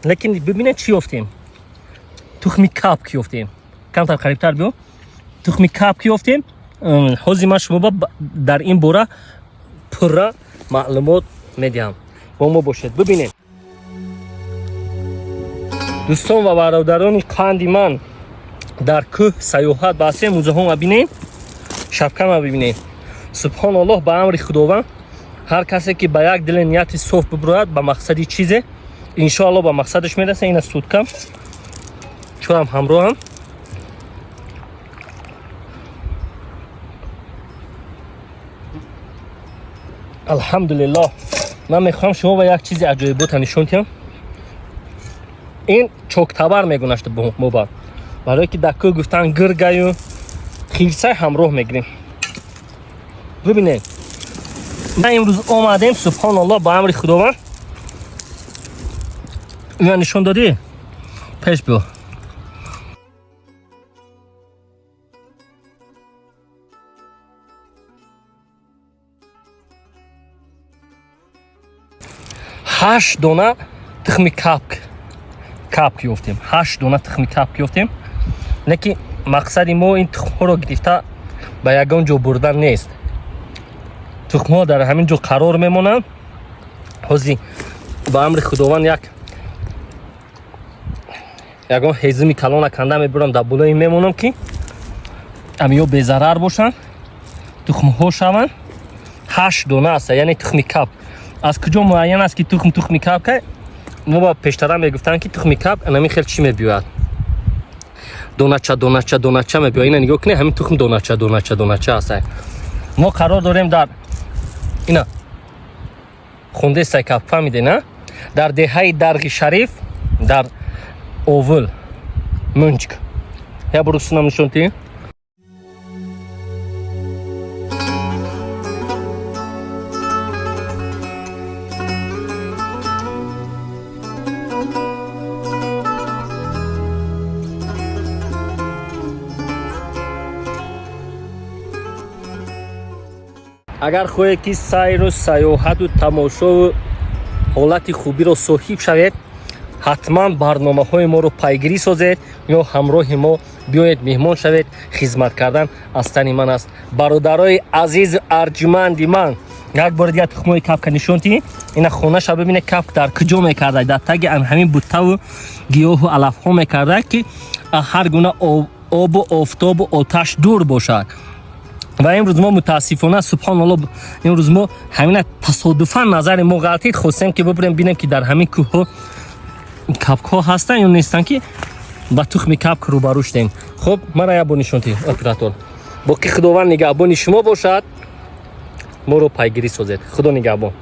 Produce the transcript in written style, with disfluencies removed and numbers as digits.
лекин бибинед чӣ ёфтем. тухми капк ёфтем. камтар қарибтар биё. тухми капк ёфтем. ҳозир ман шумо дар ин бора пурра маълумот медиҳам. бо мо бошед бибинед. дӯстон ва бародарони қанди ман дар кӯҳ саёҳат баъсем музаҳома бинем. шабкама бибинем. субҳоналлоҳ ба амри худованд ҳар касе ки ба як дили нияти соф бибурояд ба мақсади чизе иншоаллоҳ ба мақсадаш мераса. ина суткам чӯам ҳамроҳам. алҳамдулиллоҳ. ман мехоҳам шумо ба як чизи аҷоибота нишон диҳам. ин чоктабар мегӯнашт мобар. барое ки дар кӯҳ гуфтан гиргаю хирсай ҳамроҳ мегирем. бибинед. ман имрӯз омадем субҳоналлоҳ ба амри худованд. ина нишон додӣ? пеш биё. ҳашт дона тухми капк ёфтем. ҳашт дона тухми капк ёфтем. лекин мақсади мо ин тухмҳоро гирифта ба ягон ҷо бурдан нест. тухмҳо дар ҳамин ҷо қарор мемонанд. ҳозир ба амри худованд ягон ҳезими калона канда мебурам дар болои мемонам ки амиё безарар бошанд. тухмҳо шаванд. ҳашт дона аст, яъне тухми капк. аз куҷо муайян аст ки тухми капка? мо ба пештара мегуфтанд ки тухми капк анами хел чӣ мебиёяд? донача мебиёяд. ина нигоҳ кунед, ҳамин тухм донача аст. мо қарор дорем дар ина хундестай капк фаҳмиде на? дар деҳаи дарғи шариф дар овул мунҷк. я бурусунам нишонтӣ. агар хоҳед ки сайру саёҳату тамошову ҳолати хубиро соҳиб шавед, ҳатман барномаҳои моро пайгирӣ созед ё ҳамроҳи мо биёед меҳмон шавед. хизмат кардан аз тани ман аст. бародарои азизу арҷуманди ман, як бори дигар тухмҳои капка нишонтӣ. ина хонаша бибинед капк дар куҷо мекарда. дар таги ҳамин буттаву гиёҳу алафҳо мекарда ки ҳар гуна обу офтобу оташ дур бошад. ва имрӯз мо мутаассифона субҳоналлоҳ имрӯз мо ҳамина тасодуфан назари мо ғалтид хостем ки бибурем бинем ки дар ҳамин кӯҳҳо капкҳо ҳастанд ё нестанд ки ба тухми капк рӯбарӯ шудем. хуб мара як бор нишонтӣ оператор. боқӣ худованд нигаҳбони шумо бошад. моро пайгирӣ созед. худо нигаҳбон.